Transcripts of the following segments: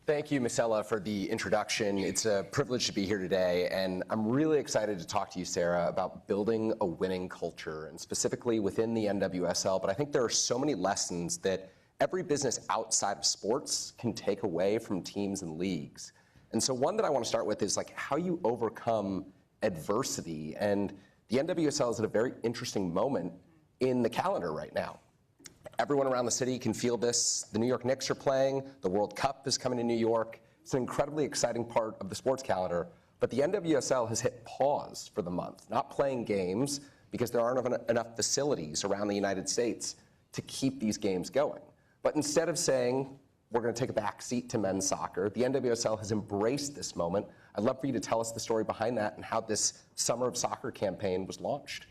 Thank you, Misella, for the introduction. It's a privilege to be here today, and I'm really excited to talk to you, Sarah, about building a winning culture, and specifically within the NWSL. But I think there are so many lessons that every business outside of sports can take away from teams and leagues. And so one that I want to start with is like how you overcome adversity. And the NWSL is at a very interesting moment in the calendar right now. Everyone around the city can feel this. The New York Knicks are playing. The World Cup is coming to New York. It's an incredibly exciting part of the sports calendar. But the NWSL has hit pause for the month, not playing games because there aren't enough facilities around the United States to keep these games going. But instead of saying, we're going to take a back seat to men's soccer, the NWSL has embraced this moment. I'd love for you to tell us the story behind that and how this Summer of Soccer campaign was launched.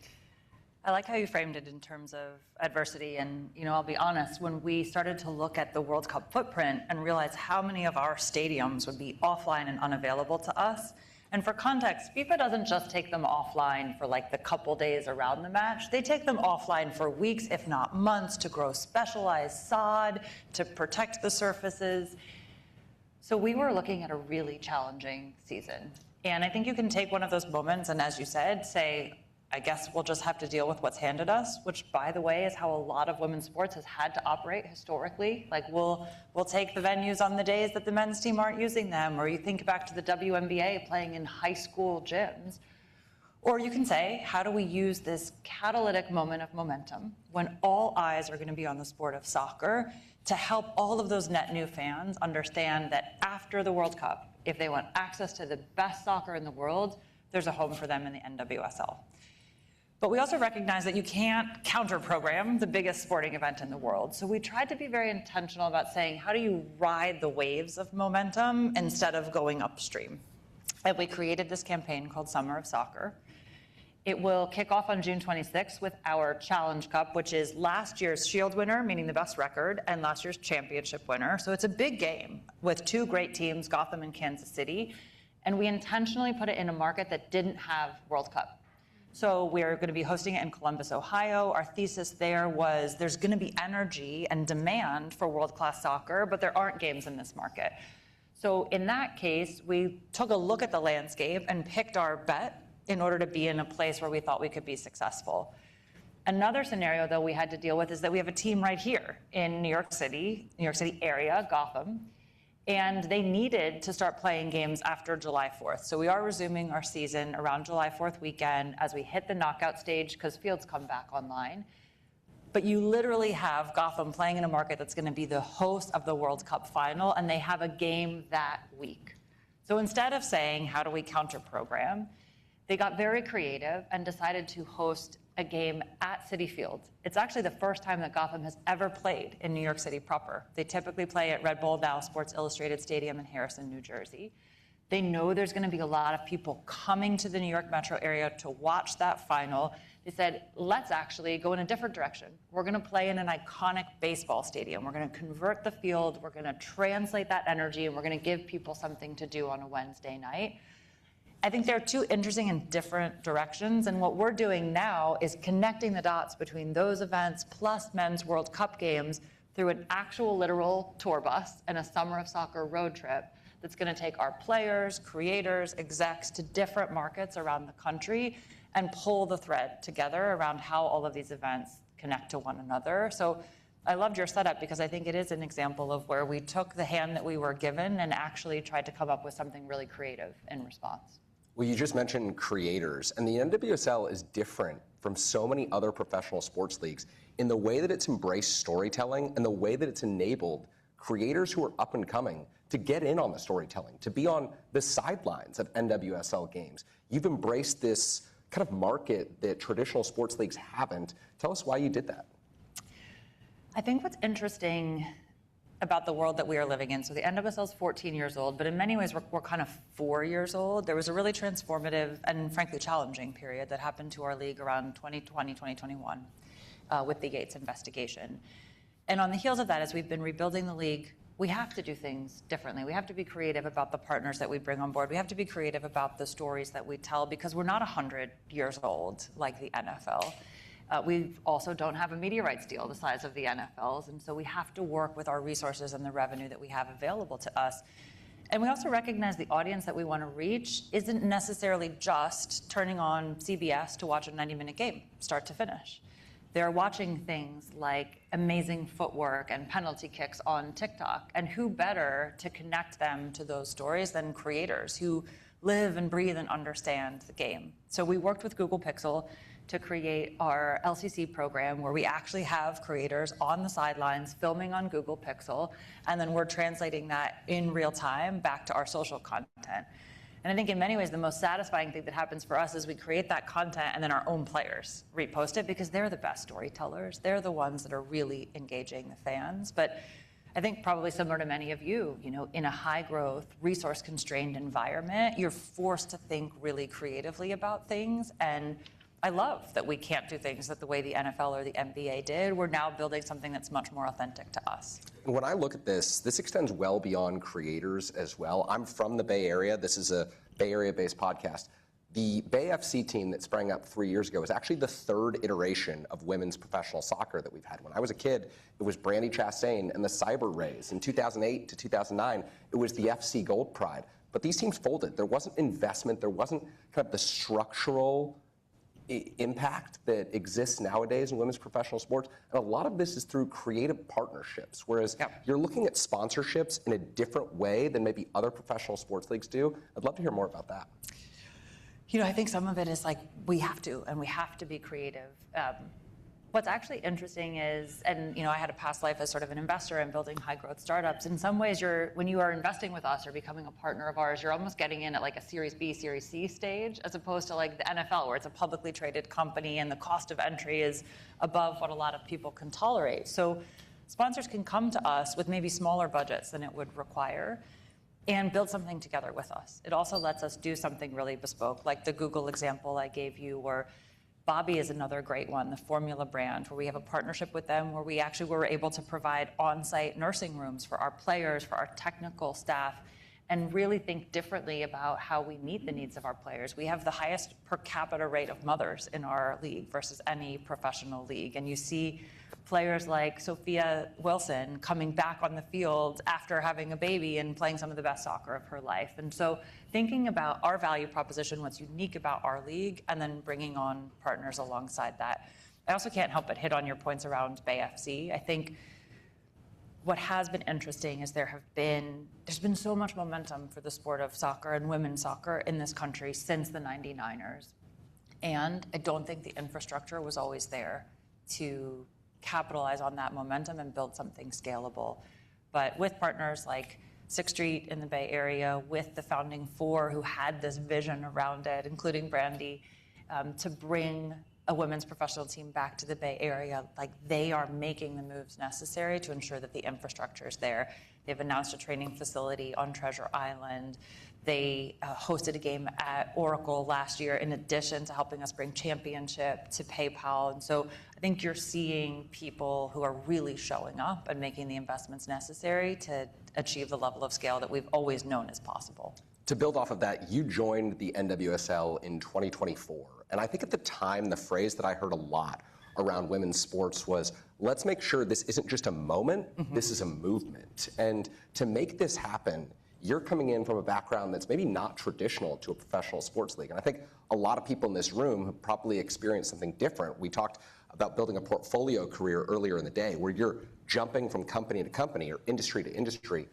I like how you framed it in terms of adversity. And, I'll be honest, when we started to look at the World Cup footprint and realize how many of our stadiums would be offline and unavailable to us, and for context, FIFA doesn't just take them offline for like the couple days around the match. They take them offline for weeks, if not months, to grow specialized sod, to protect the surfaces. So we were looking at a really challenging season. And I think you can take one of those moments and, as you said, say, I guess we'll just have to deal with what's handed us, which, by the way, is how a lot of women's sports has had to operate historically. Like, we'll take the venues on the days that the men's team aren't using them, or you think back to the WNBA playing in high school gyms. Or you can say, how do we use this catalytic moment of momentum when all eyes are going to be on the sport of soccer to help all of those net new fans understand that after the World Cup, if they want access to the best soccer in the world, there's a home for them in the NWSL. But we also recognize that you can't counter-program the biggest sporting event in the world. So we tried to be very intentional about saying, how do you ride the waves of momentum instead of going upstream? And we created this campaign called Summer of Soccer. It will kick off on June 26th with our Challenge Cup, which is last year's Shield winner, meaning the best record, and last year's championship winner. So it's a big game with two great teams, Gotham and Kansas City. And we intentionally put it in a market that didn't have World Cup. So we're going to be hosting it in Columbus, Ohio. Our thesis there was there's going to be energy and demand for world-class soccer, but there aren't games in this market. So in that case, we took a look at the landscape and picked our bet in order to be in a place where we thought we could be successful. Another scenario, though, we had to deal with is that we have a team right here in New York City area, Gotham, and they needed to start playing games after July 4th. So we are resuming our season around July 4th weekend as we hit the knockout stage because fields come back online. But you literally have Gotham playing in a market that's going to be the host of the World Cup final, and they have a game that week. So instead of saying, how do we counter-program, they got very creative and decided to host a game at Citi Field. It's actually the first time that Gotham has ever played in New York City proper. They typically play at Red Bull, now Sports Illustrated Stadium in Harrison, New Jersey. They know there's going to be a lot of people coming to the New York metro area to watch that final. They said, let's actually go in a different direction. We're going to play in an iconic baseball stadium. We're going to convert the field. We're going to translate that energy, and we're going to give people something to do on a Wednesday night. I think there are two interesting and different directions, and what we're doing now is connecting the dots between those events plus men's World Cup games through an actual literal tour bus and a Summer of Soccer road trip that's going to take our players, creators, execs to different markets around the country and pull the thread together around how all of these events connect to one another. So I loved your setup because I think it is an example of where we took the hand that we were given and actually tried to come up with something really creative in response. Well, you just mentioned creators, and the NWSL is different from so many other professional sports leagues in the way that it's embraced storytelling and the way that it's enabled creators who are up and coming to get in on the storytelling, to be on the sidelines of NWSL games. You've embraced this kind of market that traditional sports leagues haven't. Tell us why you did that. I think what's interesting about the world that we are living in. So the NWSL is 14 years old, but in many ways we're kind of 4 years old. There was a really transformative and frankly challenging period that happened to our league around 2020, 2021 with the Yates investigation. And on the heels of that, as we've been rebuilding the league, we have to do things differently. We have to be creative about the partners that we bring on board. We have to be creative about the stories that we tell because we're not 100 years old like the NFL. We also don't have a media rights deal the size of the NFL's, and so we have to work with our resources and the revenue that we have available to us. And we also recognize the audience that we want to reach isn't necessarily just turning on CBS to watch a 90-minute game, start to finish. They're watching things like amazing footwork and penalty kicks on TikTok. And who better to connect them to those stories than creators who live and breathe and understand the game? So we worked with Google Pixel to create our LCC program where we actually have creators on the sidelines filming on Google Pixel, and then we're translating that in real time back to our social content. And I think in many ways, the most satisfying thing that happens for us is we create that content and then our own players repost it because they're the best storytellers. They're the ones that are really engaging the fans. But I think probably similar to many of you, in a high growth, resource constrained environment, you're forced to think really creatively about things. And I love that we can't do things that the way the NFL or the NBA did. We're now building something that's much more authentic to us. When I look at this extends well beyond creators as well. I'm from the Bay Area. This is a Bay Area-based podcast. The Bay FC team that sprang up 3 years ago is actually the third iteration of women's professional soccer that we've had. When I was a kid, it was Brandy Chastain and the Cyber Rays. In 2008 to 2009, it was the FC Gold Pride. But these teams folded. There wasn't investment. There wasn't kind of the structural impact that exists nowadays in women's professional sports. And a lot of this is through creative partnerships, whereas you're looking at sponsorships in a different way than maybe other professional sports leagues do. I'd love to hear more about that. I think some of it is like we have to be creative. What's actually interesting is, and I had a past life as sort of an investor in building high growth startups. In some ways, when you are investing with us or becoming a partner of ours, you're almost getting in at like a Series B, Series C stage, as opposed to like the NFL, where it's a publicly traded company and the cost of entry is above what a lot of people can tolerate. So sponsors can come to us with maybe smaller budgets than it would require and build something together with us. It also lets us do something really bespoke, like the Google example I gave you, where Bobby is another great one, the formula brand, where we have a partnership with them where we actually were able to provide on-site nursing rooms for our players, for our technical staff, and really think differently about how we meet the needs of our players. We have the highest per capita rate of mothers in our league versus any professional league. And you see players like Sophia Wilson coming back on the field after having a baby and playing some of the best soccer of her life. And so thinking about our value proposition, what's unique about our league, and then bringing on partners alongside that. I also can't help but hit on your points around Bay FC. I think what has been interesting is there's been so much momentum for the sport of soccer and women's soccer in this country since the 99ers. And I don't think the infrastructure was always there to capitalize on that momentum and build something scalable. But with partners like Sixth Street in the Bay Area, with the founding four who had this vision around it, including Brandy, to bring a women's professional team back to the Bay Area, like they are making the moves necessary to ensure that the infrastructure is there. They've announced a training facility on Treasure Island. They hosted a game at Oracle last year in addition to helping us bring championship to PayPal. And so I think you're seeing people who are really showing up and making the investments necessary to achieve the level of scale that we've always known is possible. To build off of that, you joined the NWSL in 2024. And I think at the time, the phrase that I heard a lot around women's sports was, let's make sure this isn't just a moment, this is a movement. And to make this happen, you're coming in from a background that's maybe not traditional to a professional sports league. And I think a lot of people in this room have probably experienced something different. We talked about building a portfolio career earlier in the day where you're jumping from company to company or industry to industry.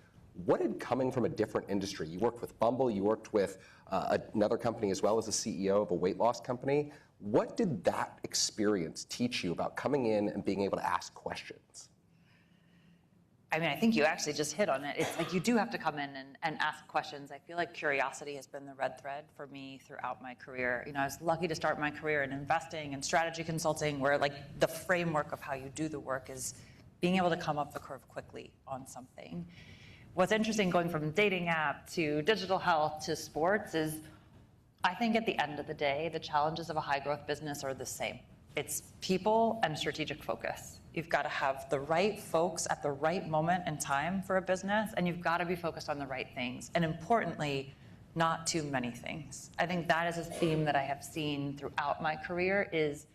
What did coming from a different industry, you worked with Bumble, you worked with another company as well as a CEO of a weight loss company. What did that experience teach you about coming in and being able to ask questions? I mean, I think you actually just hit on it. It's like you do have to come in and ask questions. I feel like curiosity has been the red thread for me throughout my career. I was lucky to start my career in investing and strategy consulting, where like the framework of how you do the work is being able to come up the curve quickly on something. What's interesting going from dating app to digital health to sports is I think at the end of the day, the challenges of a high growth business are the same. It's people and strategic focus. You've got to have the right folks at the right moment in time for a business, and you've got to be focused on the right things. And importantly, not too many things. I think that is a theme that I have seen throughout my career is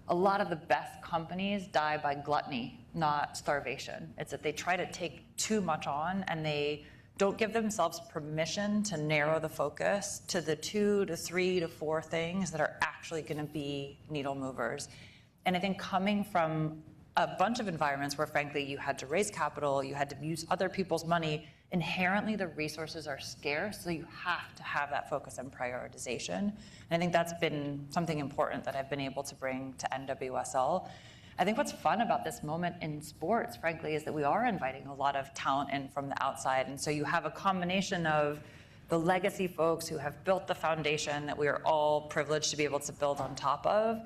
a lot of the best companies die by gluttony, not starvation. It's that they try to take too much on and they don't give themselves permission to narrow the focus to the 2 to 3 to 4 things that are actually going to be needle movers. And I think coming from a bunch of environments where, frankly, you had to raise capital, you had to use other people's money, inherently the resources are scarce, so you have to have that focus and prioritization. And I think that's been something important that I've been able to bring to NWSL. I think what's fun about this moment in sports, frankly, is that we are inviting a lot of talent in from the outside. And so you have a combination of the legacy folks who have built the foundation that we are all privileged to be able to build on top of,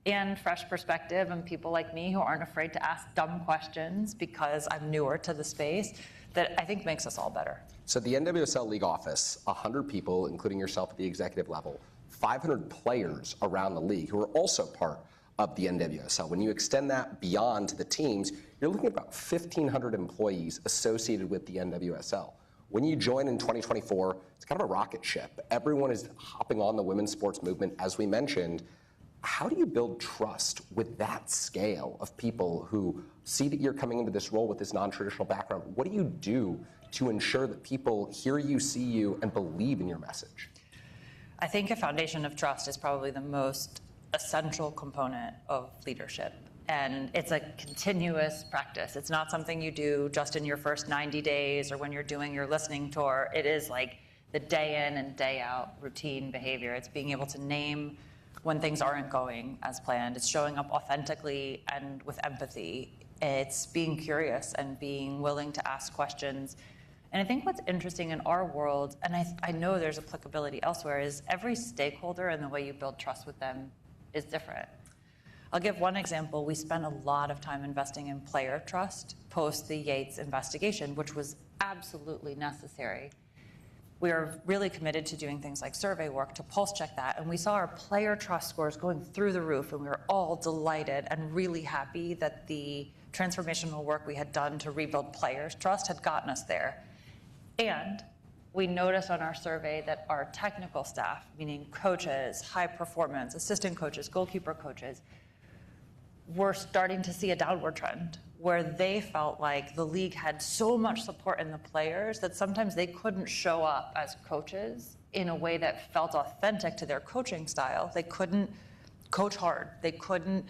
and fresh perspective and people like me who aren't afraid to ask dumb questions because I'm newer to the space, that I think makes us all better. So the NWSL League office, 100 people, including yourself at the executive level, 500 players around the league who are also part of the NWSL. When you extend that beyond to the teams, you're looking at about 1,500 employees associated with the NWSL. When you join in 2024, it's kind of a rocket ship. Everyone is hopping on the women's sports movement, as we mentioned. How do you build trust with that scale of people who see that you're coming into this role with this non-traditional background? What do you do to ensure that people hear you, see you, and believe in your message? I think a foundation of trust is probably the most essential component of leadership. And it's a continuous practice. It's not something you do just in your first 90 days or when you're doing your listening tour. It is like the day in and day out routine behavior. It's being able to name when things aren't going as planned. It's showing up authentically and with empathy. It's being curious and being willing to ask questions. And I think what's interesting in our world, and I know there's applicability elsewhere, is every stakeholder and the way you build trust with them is different. I'll give one example. We spent a lot of time investing in player trust post the Yates investigation, which was absolutely necessary. We are really committed to doing things like survey work to pulse check that. And we saw our player trust scores going through the roof, and we were all delighted and really happy that the transformational work we had done to rebuild players' trust had gotten us there. And we noticed on our survey that our technical staff, meaning coaches, high performance, assistant coaches, goalkeeper coaches, were starting to see a downward trend where they felt like the league had so much support in the players that sometimes they couldn't show up as coaches in a way that felt authentic to their coaching style. They couldn't coach hard. They couldn't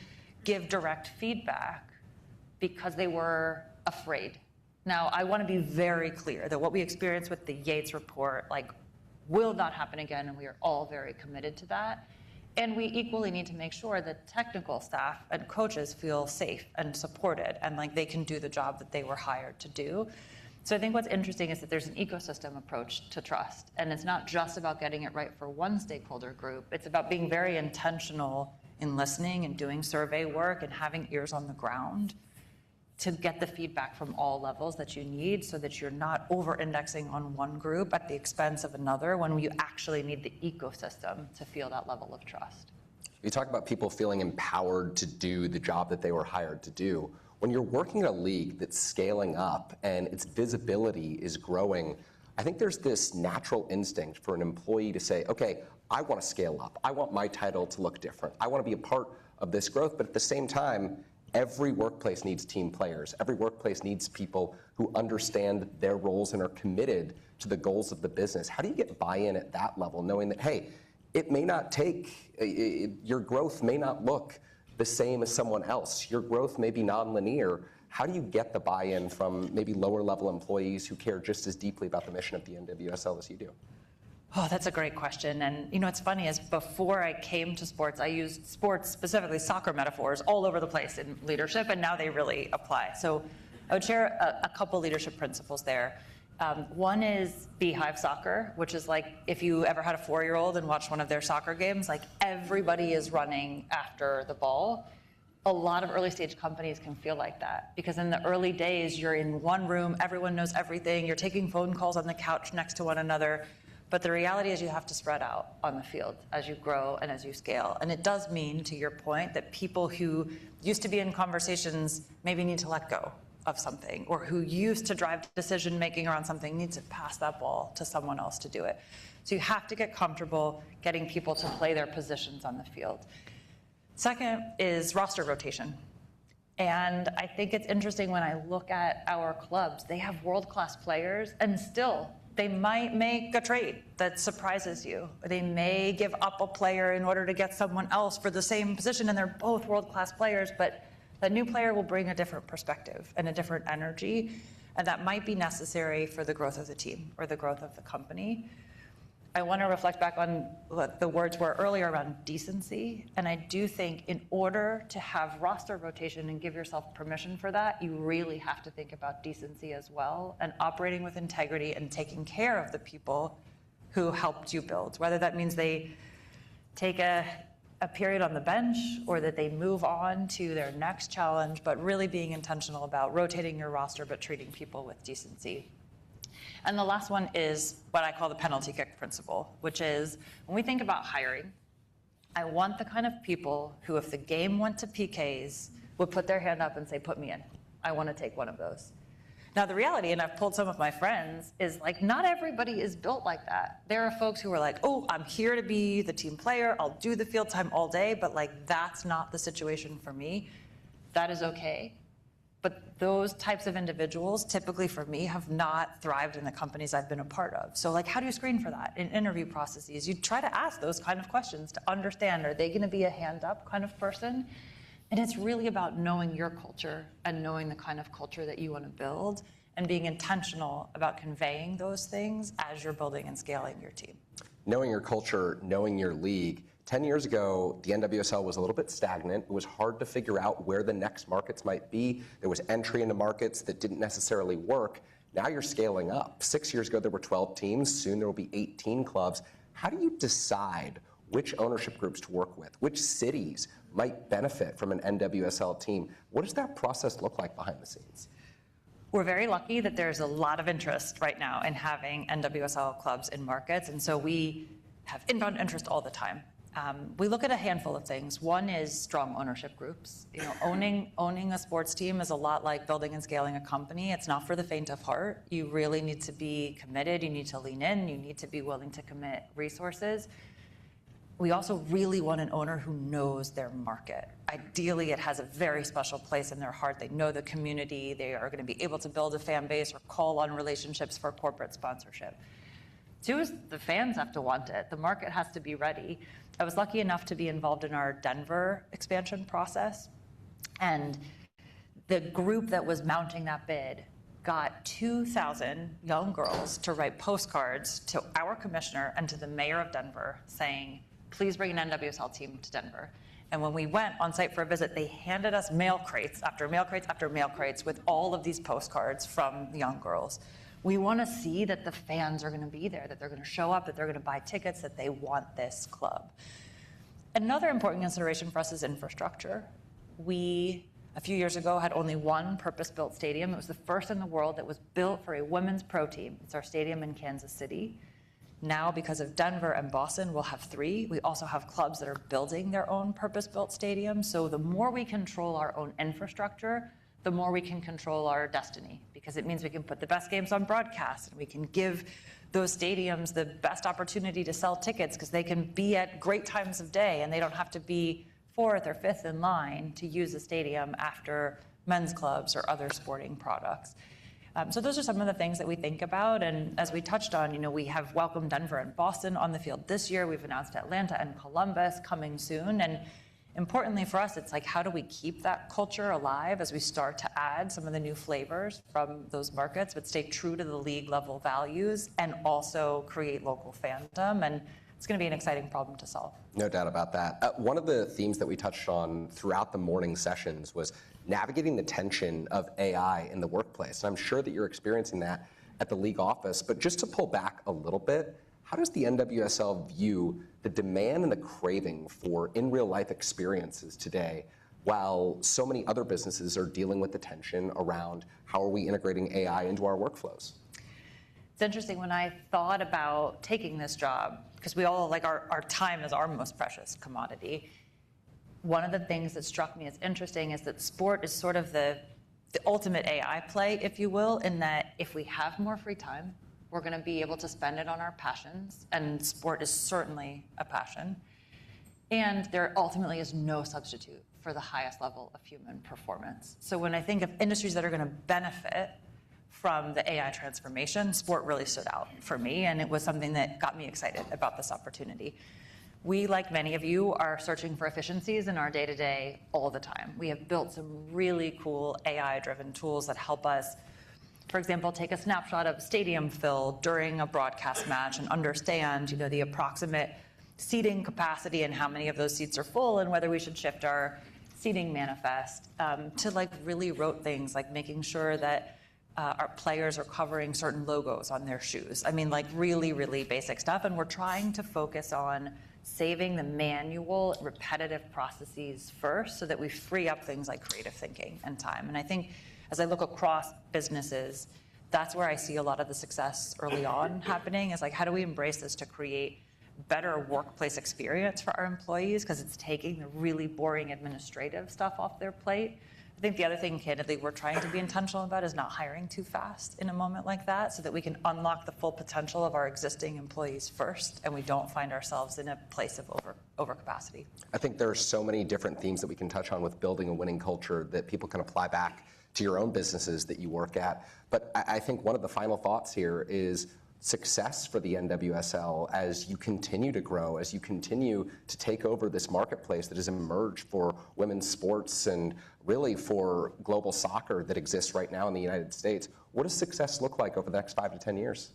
give direct feedback because they were afraid. Now, I want to be very clear that what we experienced with the Yates report, will not happen again, and we are all very committed to that. And we equally need to make sure that technical staff and coaches feel safe and supported and like they can do the job that they were hired to do. So I think what's interesting is that there's an ecosystem approach to trust. And it's not just about getting it right for one stakeholder group. It's about being very intentional in listening and doing survey work and having ears on the ground to get the feedback from all levels that you need so that you're not over-indexing on one group at the expense of another when you actually need the ecosystem to feel that level of trust. You talk about people feeling empowered to do the job that they were hired to do. When you're working in a league that's scaling up and its visibility is growing, I think there's this natural instinct for an employee to say, okay, I want to scale up. I want my title to look different. I want to be a part of this growth, but at the same time, every workplace needs team players. Every workplace needs people who understand their roles and are committed to the goals of the business. How do you get buy-in at that level, knowing that, hey, it may not take, your growth may not look the same as someone else. Your growth may be non-linear. How do you get the buy-in from maybe lower level employees who care just as deeply about the mission of the NWSL as you do? Oh, that's a great question. And what's funny is before I came to sports, I used sports, specifically soccer metaphors, all over the place in leadership, and now they really apply. So I would share a couple leadership principles there. One is beehive soccer, which is like if you ever had a 4-year-old and watched one of their soccer games, like everybody is running after the ball. A lot of early stage companies can feel like that because in the early days, you're in one room, everyone knows everything, you're taking phone calls on the couch next to one another. But the reality is you have to spread out on the field as you grow and as you scale. And it does mean, to your point, that people who used to be in conversations maybe need to let go of something, or who used to drive decision-making around something need to pass that ball to someone else to do it. So you have to get comfortable getting people to play their positions on the field. Second is roster rotation. And I think it's interesting when I look at our clubs, they have world-class players, and still they might make a trade that surprises you. They may give up a player in order to get someone else for the same position, and they're both world-class players, but that new player will bring a different perspective and a different energy, and that might be necessary for the growth of the team or the growth of the company. I want to reflect back on what the words were earlier around decency, and I do think in order to have roster rotation and give yourself permission for that, you really have to think about decency as well, and operating with integrity and taking care of the people who helped you build, whether that means they take a period on the bench or that they move on to their next challenge, but really being intentional about rotating your roster but treating people with decency. And the last one is what I call the penalty kick principle, which is when we think about hiring, I want the kind of people who, if the game went to PKs, would put their hand up and say, put me in. I want to take one of those. Now, the reality, and I've told some of my friends, is like not everybody is built like that. There are folks who are like, oh, I'm here to be the team player. I'll do the field time all day, but like that's not the situation for me. That is okay. But those types of individuals, typically for me, have not thrived in the companies I've been a part of. So like, how do you screen for that in interview processes? You try to ask those kind of questions to understand, are they gonna be a hand up kind of person? And it's really about knowing your culture and knowing the kind of culture that you wanna build and being intentional about conveying those things as you're building and scaling your team. Knowing your culture, knowing your league. 10 years ago, the NWSL was a little bit stagnant. It was hard to figure out where the next markets might be. There was entry into markets that didn't necessarily work. Now you're scaling up. 6 years ago, there were 12 teams. Soon there will be 18 clubs. How do you decide which ownership groups to work with? Which cities might benefit from an NWSL team? What does that process look like behind the scenes? We're very lucky that there's a lot of interest right now in having NWSL clubs in markets, and so we have inbound interest all the time. We look at a handful of things. One is strong ownership groups. You know, owning a sports team is a lot like building and scaling a company. It's not for the faint of heart. You really need to be committed. You need to lean in. You need to be willing to commit resources. We also really want an owner who knows their market. Ideally, it has a very special place in their heart. They know the community. They are going to be able to build a fan base or call on relationships for corporate sponsorship. Two is the fans have to want it. The market has to be ready. I was lucky enough to be involved in our Denver expansion process, and the group that was mounting that bid got 2,000 young girls to write postcards to our commissioner and to the mayor of Denver saying, please bring an NWSL team to Denver. And when we went on site for a visit, they handed us mail crates after mail crates after mail crates with all of these postcards from the young girls. We want to see that the fans are going to be there, that they're going to show up, that they're going to buy tickets, that they want this club. Another important consideration for us is infrastructure. We, a few years ago, had only one purpose-built stadium. It was the first in the world that was built for a women's pro team. It's our stadium in Kansas City. Now, because of Denver and Boston, we'll have 3. We also have clubs that are building their own purpose-built stadiums. So the more we control our own infrastructure, the more we can control our destiny, because it means we can put the best games on broadcast and we can give those stadiums the best opportunity to sell tickets because they can be at great times of day and they don't have to be 4th or 5th in line to use the stadium after men's clubs or other sporting products. So those are some of the things that we think about. And as we touched on, you know, we have welcomed Denver and Boston on the field this year. We've announced Atlanta and Columbus coming soon. And importantly for us, it's like, how do we keep that culture alive as we start to add some of the new flavors from those markets, but stay true to the league level values and also create local fandom? And it's going to be an exciting problem to solve. No doubt about that. One of the themes that we touched on throughout the morning sessions was navigating the tension of AI in the workplace. And I'm sure that you're experiencing that at the league office, but just to pull back a little bit, how does the NWSL view the demand and the craving for in real life experiences today, while so many other businesses are dealing with the tension around how are we integrating AI into our workflows? It's interesting, when I thought about taking this job, because we all, like, our time is our most precious commodity. One of the things that struck me as interesting is that sport is sort of the ultimate AI play, if you will, in that if we have more free time, we're going to be able to spend it on our passions, and sport is certainly a passion. And there ultimately is no substitute for the highest level of human performance. So when I think of industries that are going to benefit from the AI transformation, sport really stood out for me, and it was something that got me excited about this opportunity. We, like many of you, are searching for efficiencies in our day-to-day all the time. We have built some really cool AI-driven tools that help us, for example, take a snapshot of stadium fill during a broadcast match and understand, the approximate seating capacity and how many of those seats are full and whether we should shift our seating manifest, to really rote things like making sure that our players are covering certain logos on their shoes. I mean, really, really basic stuff. And we're trying to focus on saving the manual, repetitive processes first so that we free up things like creative thinking and time. And I think as I look across businesses, that's where I see a lot of the success early on happening, is how do we embrace this to create better workplace experience for our employees, because it's taking the really boring administrative stuff off their plate. I think the other thing, candidly, we're trying to be intentional about is not hiring too fast in a moment like that, so that we can unlock the full potential of our existing employees first, and we don't find ourselves in a place of overcapacity. I think there are so many different themes that we can touch on with building a winning culture that people can apply back to your own businesses that you work at. But I think one of the final thoughts here is success for the NWSL as you continue to grow, as you continue to take over this marketplace that has emerged for women's sports and really for global soccer that exists right now in the United States. What does success look like over the next 5 to 10 years?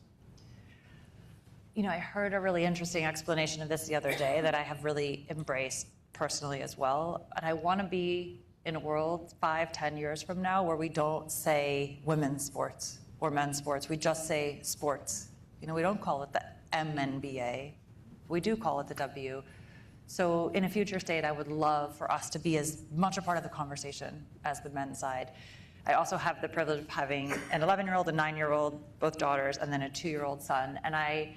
I heard a really interesting explanation of this the other day that I have really embraced personally as well. And I want to be in a world 5, 10 years from now where we don't say women's sports or men's sports. We just say sports. We don't call it the MNBA. We do call it the W. So in a future state, I would love for us to be as much a part of the conversation as the men's side. I also have the privilege of having an 11-year-old, a 9-year-old, both daughters, and then a 2-year-old son. And I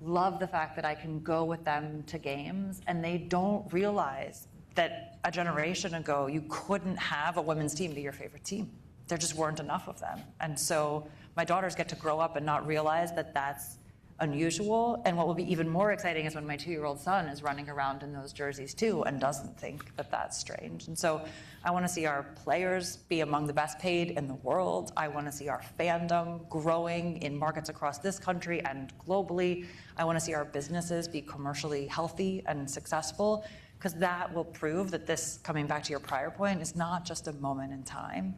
love the fact that I can go with them to games, and they don't realize that a generation ago, you couldn't have a women's team be your favorite team. There just weren't enough of them. And so my daughters get to grow up and not realize that that's unusual. And what will be even more exciting is when my 2-year-old son is running around in those jerseys too and doesn't think that that's strange. And so I want to see our players be among the best paid in the world. I want to see our fandom growing in markets across this country and globally. I want to see our businesses be commercially healthy and successful, because that will prove that this, coming back to your prior point, is not just a moment in time.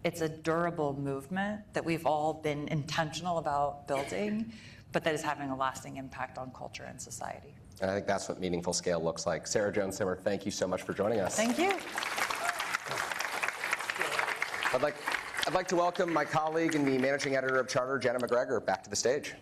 It's a durable movement that we've all been intentional about building, but that is having a lasting impact on culture and society. And I think that's what meaningful scale looks like. Sarah Jones Simmer, thank you so much for joining us. Thank you. I'd like to welcome my colleague and the managing editor of Charter, Jenna McGregor, back to the stage.